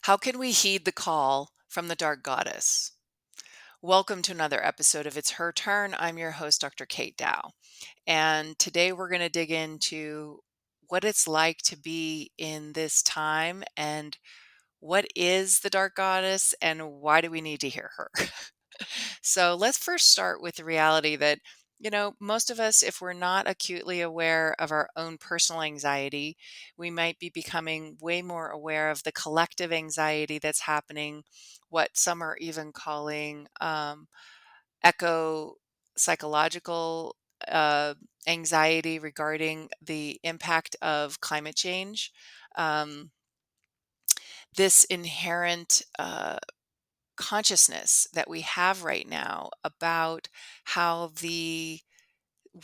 How can we heed the call from the dark goddess? Welcome to another episode of It's Her Turn. I'm your host, Dr. Kate Dow. And today we're going to dig into what it's like to be in this time and what is the dark goddess and why do we need to hear her? So let's first start with the reality that, most of us, if we're not acutely aware of our own personal anxiety, we might be becoming way more aware of the collective anxiety that's happening, what some are even calling echo psychological anxiety regarding the impact of climate change. Um, this inherent consciousness that we have right now about how the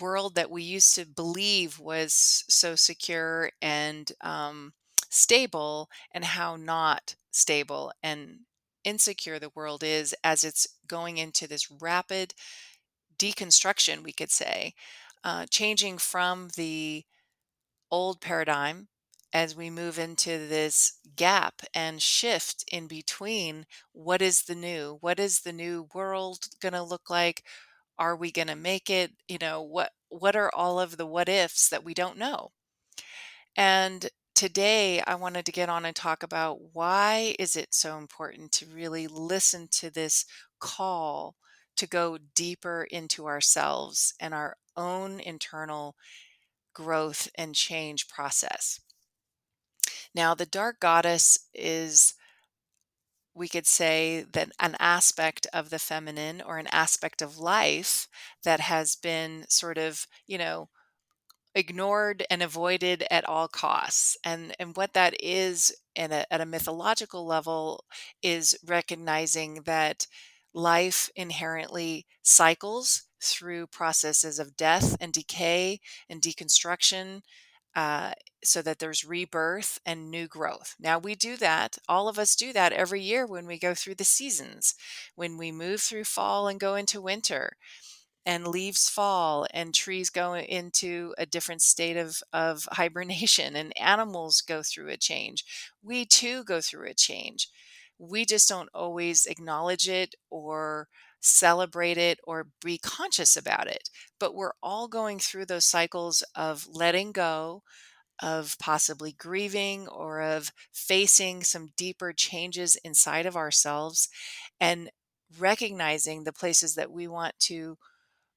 world that we used to believe was so secure and stable, and how not stable and insecure the world is as it's going into this rapid deconstruction, we could say, changing from the old paradigm as we move into this gap and shift in between. What is the new world going to look like? Are we going to make it? What are all of the what ifs that we don't know? And today I wanted to get on and talk about why is it so important to really listen to this call to go deeper into ourselves and our own internal growth and change process. Now, the dark goddess is, we could say, that an aspect of the feminine or an aspect of life that has been sort of, ignored and avoided at all costs. And what that is at a mythological level is recognizing that life inherently cycles through processes of death and decay and deconstruction, uh, so that there's rebirth and new growth. Now, we do that, all of us do that every year when we go through the seasons, when we move through fall and go into winter, and leaves fall and trees go into a different state of hibernation, and animals go through a change. We too go through a change. We just don't always acknowledge it or celebrate it or be conscious about it. But we're all going through those cycles of letting go, of possibly grieving, or of facing some deeper changes inside of ourselves, and recognizing the places that we want to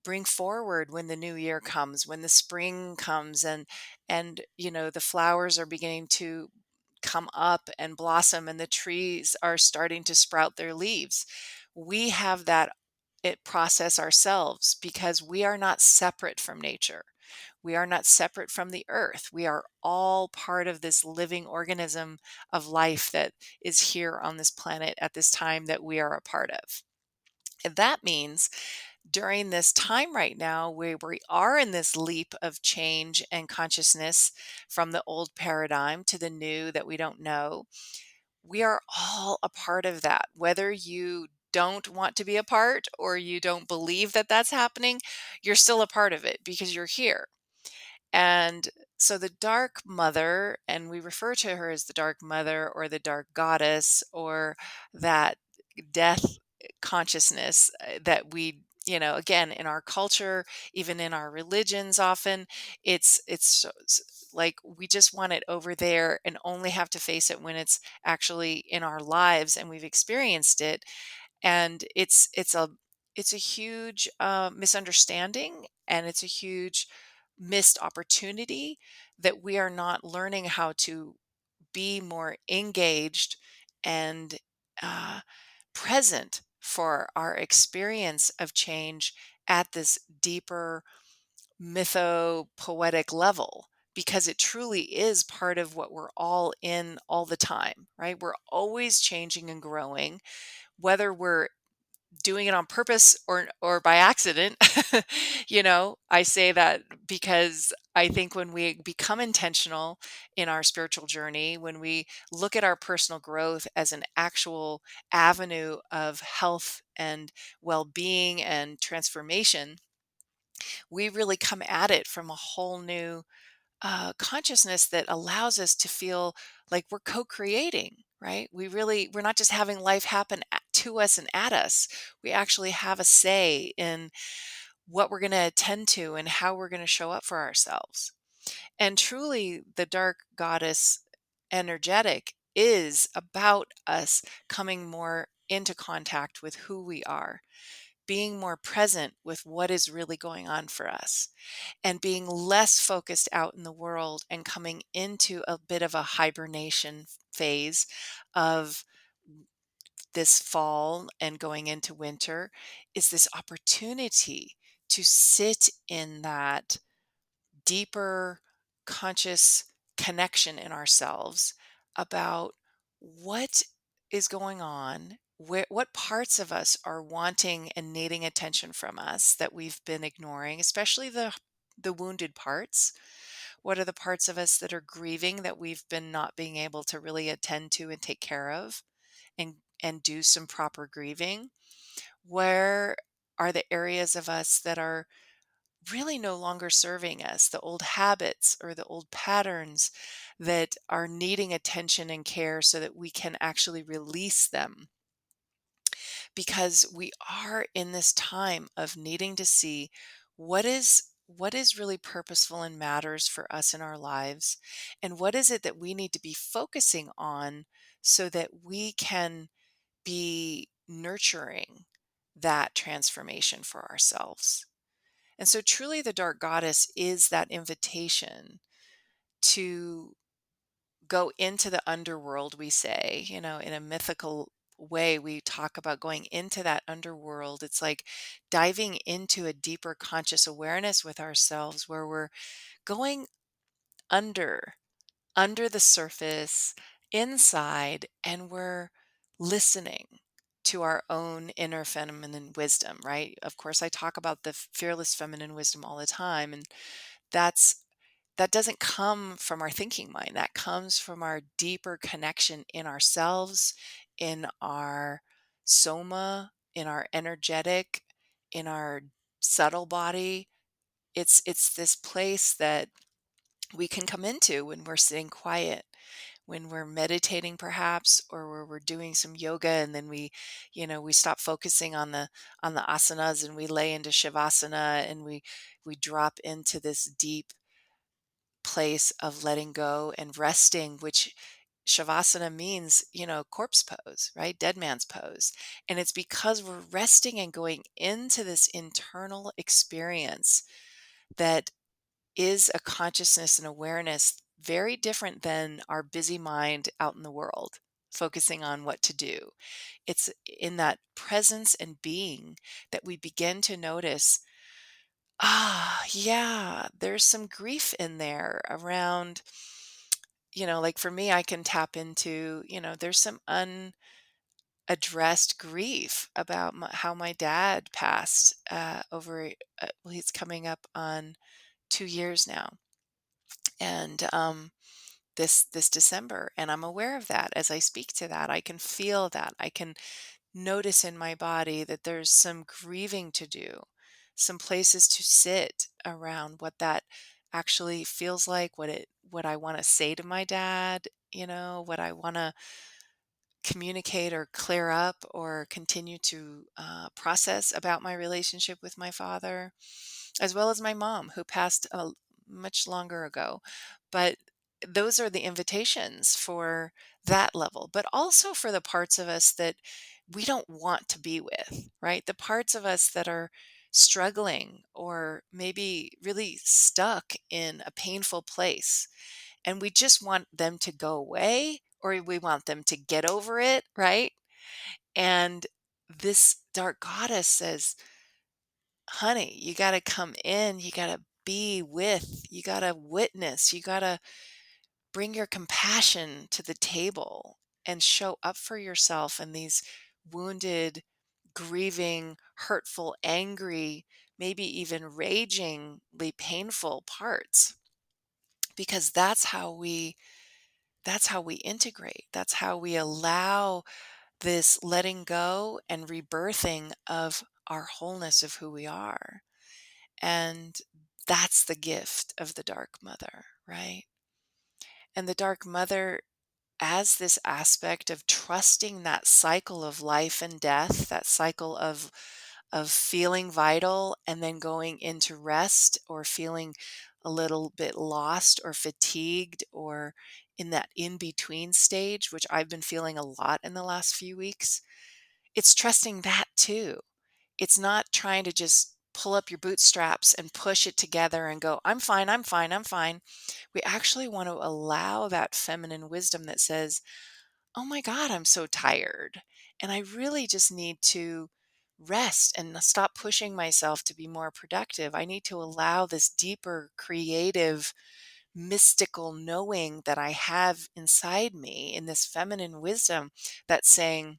bring forward when the new year comes, when the spring comes, and the flowers are beginning to come up and blossom and the trees are starting to sprout their leaves. We have that process ourselves because we are not separate from nature. We are not separate from the earth. We are all part of this living organism of life that is here on this planet at this time that we are a part of. And that means during this time right now where we are in this leap of change and consciousness from the old paradigm to the new that we don't know, we are all a part of that. Whether you don't want to be a part or you don't believe that that's happening, you're still a part of it because you're here. And so the dark mother, and we refer to her as the dark mother or the dark goddess, or that death consciousness, that we, again, in our culture, even in our religions, often like we just want it over there and only have to face it when it's actually in our lives and we've experienced it. And it's a huge misunderstanding, and it's a huge missed opportunity that we are not learning how to be more engaged and uh, present for our experience of change at this deeper mytho-poetic level, because it truly is part of what we're all in all the time, right? We're always changing and growing, whether we're doing it on purpose or by accident. I say that because I think when we become intentional in our spiritual journey, when we look at our personal growth as an actual avenue of health and well-being and transformation, we really come at it from a whole new consciousness that allows us to feel like we're co-creating. right? We're not just having life happen to us and at us. We actually have a say in what we're going to attend to and how we're going to show up for ourselves. And truly, the dark goddess energetic is about us coming more into contact with who we are, being more present with what is really going on for us, and being less focused out in the world and coming into a bit of a hibernation phase of this fall and going into winter, is this opportunity to sit in that deeper conscious connection in ourselves about what is going on, what parts of us are wanting and needing attention from us that we've been ignoring, especially the wounded parts. What are the parts of us that are grieving that we've been not being able to really attend to and take care of and do some proper grieving? Where are the areas of us that are really no longer serving us, the old habits or the old patterns that are needing attention and care so that we can actually release them? Because we are in this time of needing to see what is really purposeful and matters for us in our lives, and what is it that we need to be focusing on so that we can be nurturing that transformation for ourselves. And so, truly, the dark goddess is that invitation to go into the underworld, we say, in a mythical way, we talk about going into that underworld. It's like diving into a deeper conscious awareness with ourselves where we're going under, under the surface, inside, and we're listening to our own inner feminine wisdom, right? Of course, I talk about the fearless feminine wisdom all the time. And that's that doesn't come from our thinking mind. That comes from our deeper connection in ourselves, in our soma, in our energetic, in our subtle body. It's this place that we can come into when we're sitting quiet, when we're meditating perhaps, or where we're doing some yoga, and then we stop focusing on the asanas and we lay into shavasana, and we drop into this deep place of letting go and resting, which shavasana means, corpse pose, right? Dead man's pose. And it's because we're resting and going into this internal experience that is a consciousness and awareness very different than our busy mind out in the world, focusing on what to do. It's in that presence and being that we begin to notice, yeah, there's some grief in there around, like for me, I can tap into, there's some unaddressed grief about how my dad passed over, well, he's coming up on 2 years now. And this December, and I'm aware of that. As I speak to that, I can feel that. I can notice in my body that there's some grieving to do, some places to sit around what that actually feels like, what I want to say to my dad, what I want to communicate or clear up or continue to process about my relationship with my father, as well as my mom, who passed much longer ago. But those are the invitations for that level, but also for the parts of us that we don't want to be with, right? The parts of us that are struggling or maybe really stuck in a painful place, and we just want them to go away, or we want them to get over it, right? And this dark goddess says, honey, you got to come in, you got to be with, you got to witness, you got to bring your compassion to the table and show up for yourself in these wounded, grieving, hurtful, angry, maybe even ragingly painful parts, because that's how we integrate. That's how we allow this letting go and rebirthing of our wholeness of who we are. And that's the gift of the dark mother, right? And the dark mother as this aspect of trusting that cycle of life and death, that cycle of feeling vital and then going into rest or feeling a little bit lost or fatigued or in that in between stage, which I've been feeling a lot in the last few weeks. It's trusting that too. It's not trying to just pull up your bootstraps and push it together and go, I'm fine, I'm fine, I'm fine. We actually want to allow that feminine wisdom that says, oh my God, I'm so tired. And I really just need to rest and stop pushing myself to be more productive. I need to allow this deeper, creative, mystical knowing that I have inside me in this feminine wisdom that's saying,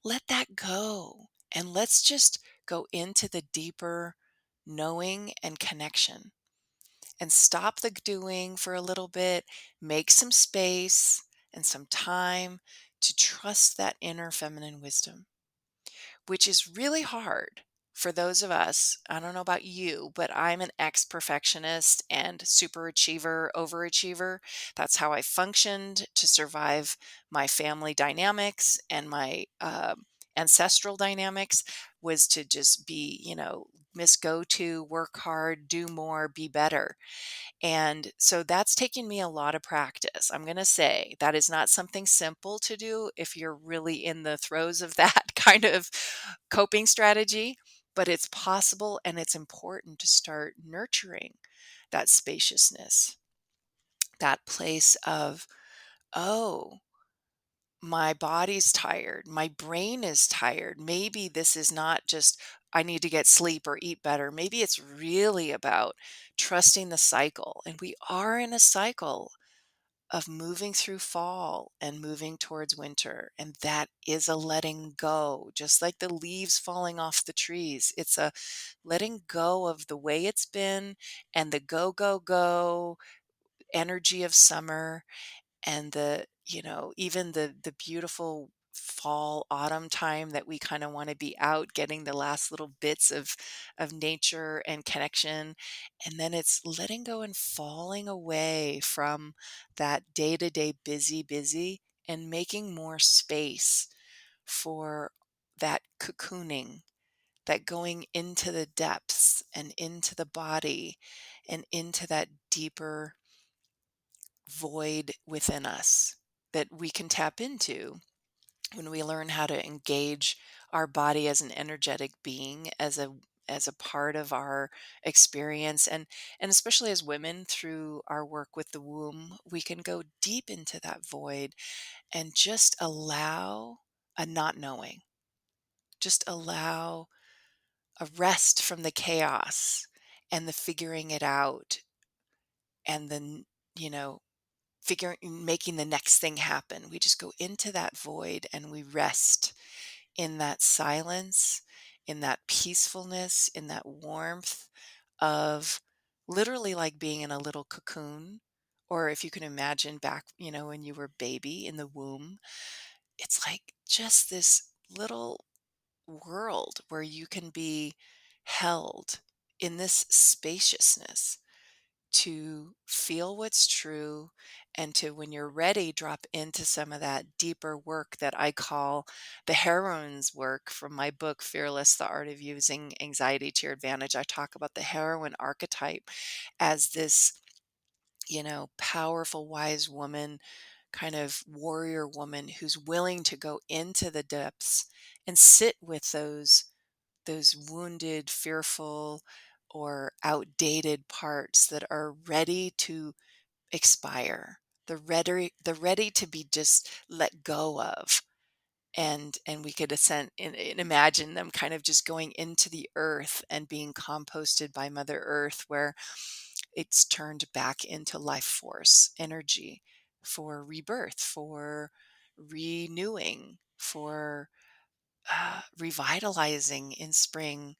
let that go. And let's just go into the deeper knowing and connection and stop the doing for a little bit, make some space and some time to trust that inner feminine wisdom, which is really hard for those of us. I don't know about you, but I'm an ex perfectionist and super achiever, overachiever. That's how I functioned to survive my family dynamics and my ancestral dynamics, was to just be, Miss Go To, work hard, do more, be better. And so that's taken me a lot of practice. I'm going to say that is not something simple to do if you're really in the throes of that kind of coping strategy, but it's possible and it's important to start nurturing that spaciousness, that place of, oh, my body's tired, my brain is tired. Maybe this is not just I need to get sleep or eat better. Maybe it's really about trusting the cycle. And we are in a cycle of moving through fall and moving towards winter. And that is a letting go, just like the leaves falling off the trees. It's a letting go of the way it's been and the go, go, go energy of summer and even the beautiful fall autumn time that we kind of want to be out getting the last little bits of nature and connection, and then it's letting go and falling away from that day-to-day busy and making more space for that cocooning, that going into the depths and into the body and into that deeper void within us that we can tap into when we learn how to engage our body as an energetic being, as a part of our experience, and especially as women through our work with the womb, we can go deep into that void and just allow a not knowing, just allow a rest from the chaos and the figuring it out, and then you know making the next thing happen. We just go into that void and we rest in that silence, in that peacefulness, in that warmth of literally like being in a little cocoon. Or if you can imagine back, when you were a baby in the womb, it's like just this little world where you can be held in this spaciousness to feel what's true and to, when you're ready, drop into some of that deeper work that I call the heroine's work from my book, Fearless, The Art of Using Anxiety to Your Advantage. I talk about the heroine archetype as this, powerful, wise woman, kind of warrior woman who's willing to go into the depths and sit with those wounded, fearful, or outdated parts that are ready to expire, the ready to be just let go of. And we could ascend and imagine them kind of just going into the earth and being composted by Mother Earth, where it's turned back into life force energy for rebirth, for renewing, for revitalizing in spring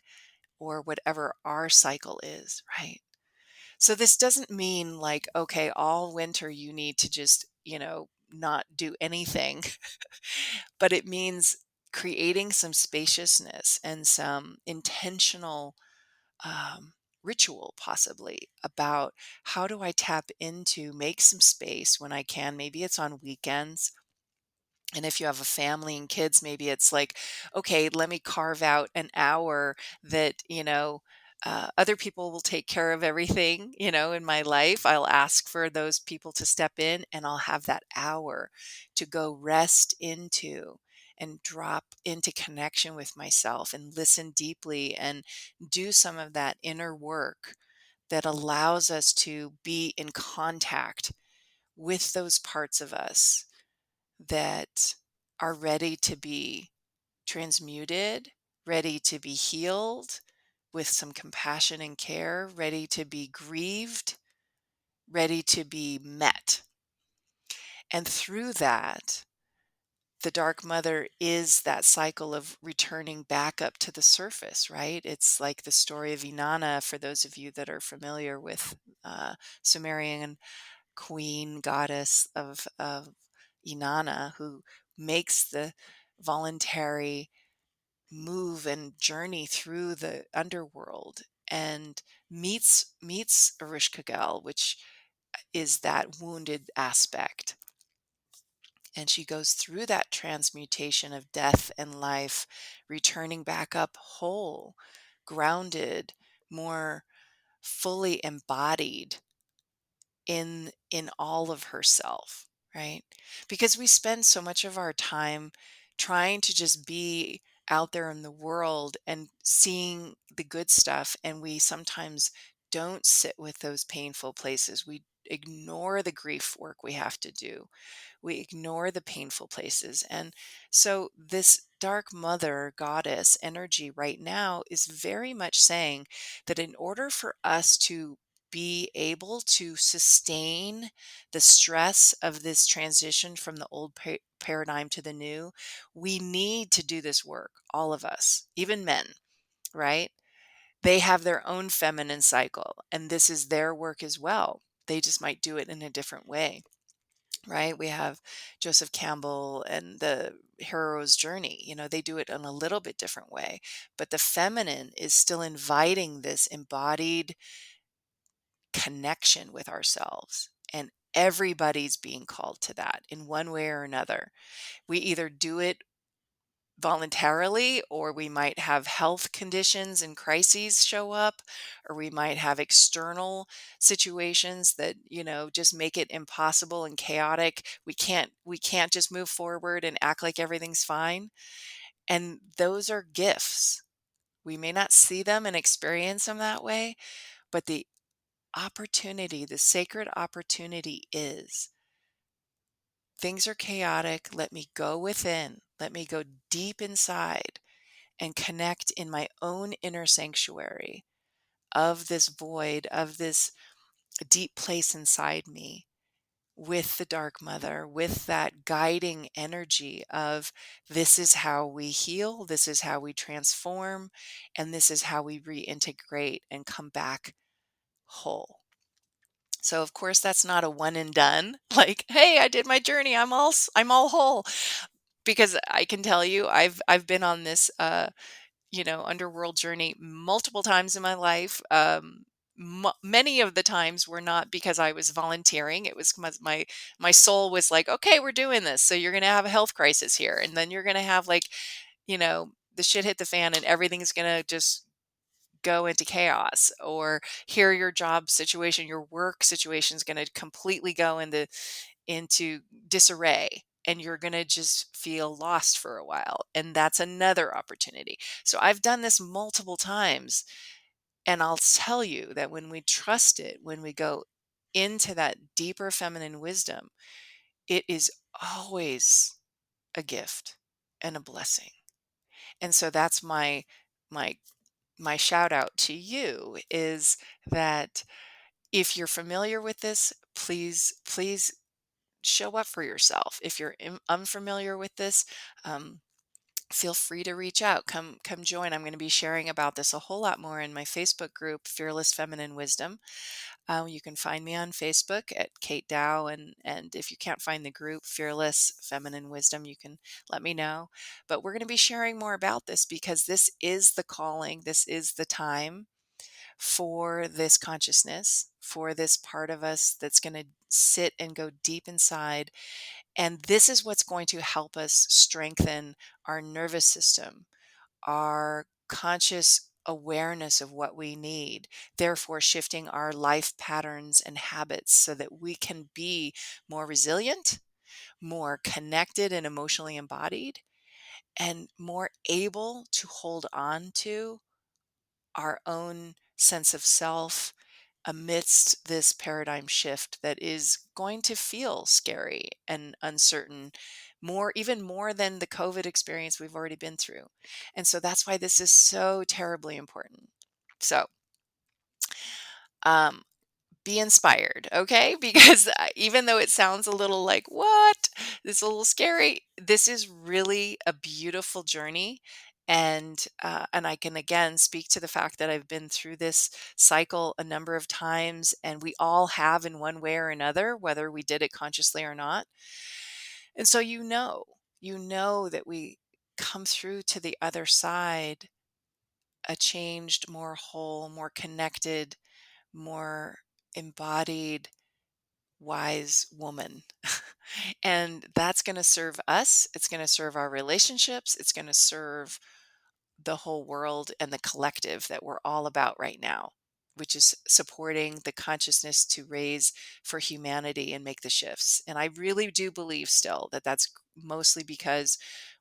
or whatever our cycle is, right? So this doesn't mean like, okay, all winter you need to just, not do anything, but it means creating some spaciousness and some intentional, ritual possibly about how do I tap into, make some space when I can. Maybe it's on weekends. And if you have a family and kids, maybe it's like, okay, let me carve out an hour that, other people will take care of everything, in my life. I'll ask for those people to step in and I'll have that hour to go rest into and drop into connection with myself and listen deeply and do some of that inner work that allows us to be in contact with those parts of us that are ready to be transmuted, ready to be healed with some compassion and care, ready to be grieved, ready to be met. And through that, the Dark Mother is that cycle of returning back up to the surface, right? It's like the story of Inanna, for those of you that are familiar with Sumerian queen goddess of Inanna, who makes the voluntary move and journey through the underworld and meets Ereshkigal, which is that wounded aspect. And she goes through that transmutation of death and life, returning back up whole, grounded, more fully embodied in all of herself, right? Because we spend so much of our time trying to just be out there in the world and seeing the good stuff, and we sometimes don't sit with those painful places. We ignore the grief work we have to do. We ignore the painful places. And so this dark mother goddess energy right now is very much saying that in order for us to be able to sustain the stress of this transition from the old paradigm to the new, we need to do this work, all of us, even men, right? They have their own feminine cycle, and this is their work as well. They just might do it in a different way, right? We have Joseph Campbell and the hero's journey. They do it in a little bit different way, but the feminine is still inviting this embodied connection with ourselves. And everybody's being called to that in one way or another. We either do it voluntarily, or we might have health conditions and crises show up, or we might have external situations that just make it impossible and chaotic. We can't just move forward and act like everything's fine. And those are gifts. We may not see them and experience them that way, but the opportunity, the sacred opportunity is, things are chaotic. Let me go within. Let me go deep inside and connect in my own inner sanctuary of this void, of this deep place inside me, with the Dark Mother, with that guiding energy of, this is how we heal, this is how we transform, and this is how we reintegrate and come back whole. So of course that's not a one and done. Like, hey, I did my journey. I'm all whole. Because I can tell you, I've been on this underworld journey multiple times in my life. Many of the times were not because I was volunteering. It was my soul was like, okay, we're doing this. So you're going to have a health crisis here, and then you're going to have, like, the shit hit the fan, and everything's going to just go into chaos. Or here, your job situation, your work situation is going to completely go into disarray, and you're going to just feel lost for a while, and that's another opportunity. So I've done this multiple times, and I'll tell you that when we trust it, when we go into that deeper feminine wisdom, it is always a gift and a blessing. And so that's my my shout out to you, is that if you're familiar with this, please show up for yourself. If you're unfamiliar with this, feel free to reach out. Come join. I'm going to be sharing about this a whole lot more in my Facebook group, Fearless Feminine Wisdom. You can find me on Facebook at Kate Dow, and if you can't find the group Fearless Feminine Wisdom, you can let me know. But we're going to be sharing more about this, because this is the calling. This is the time for this consciousness, for this part of us that's going to sit and go deep inside. And this is what's going to help us strengthen our nervous system, our conscious awareness of what we need, therefore shifting our life patterns and habits so that we can be more resilient, more connected and emotionally embodied, and more able to hold on to our own sense of self amidst this paradigm shift that is going to feel scary and uncertain, more even more than the COVID experience we've already been through. And so that's why this is so terribly important. So, um, be inspired, okay? Because even though it sounds a little like, what? It's a little scary. This is really a beautiful journey. And I can again speak to the fact that I've been through this cycle a number of times, and we all have in one way or another, whether we did it consciously or not. And so you know that we come through to the other side a changed, more whole, more connected, more embodied, wise woman. And that's going to serve us. It's going to serve our relationships. It's going to serve the whole world and the collective that we're all about right now, which is supporting the consciousness to raise for humanity and make the shifts. And I really do believe still that that's mostly because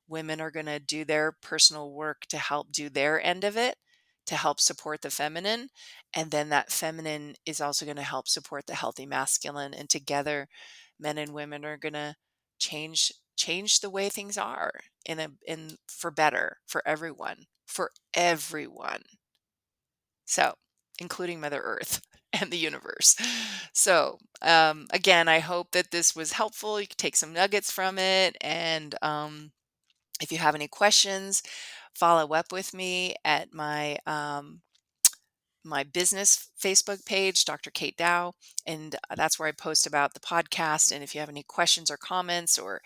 women are going to do their personal work to help do their end of it, to help support the feminine. And then that feminine is also going to help support the healthy masculine. And together, men and women are going to change the way things are in for better for everyone, for everyone. So, including Mother Earth and the universe. So, again, I hope that this was helpful. You can take some nuggets from it. And if you have any questions, follow up with me at my business Facebook page, Dr. Kate Dow, and that's where I post about the podcast. And if you have any questions or comments, or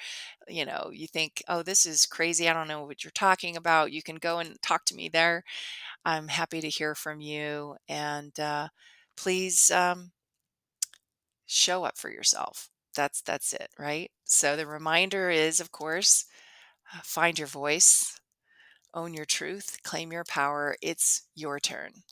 you think, oh, this is crazy, I don't know what you're talking about, you can go and talk to me there. I'm happy to hear from you, and please show up for yourself. That's it, right? So the reminder is, of course, find your voice, own your truth, claim your power. It's your turn.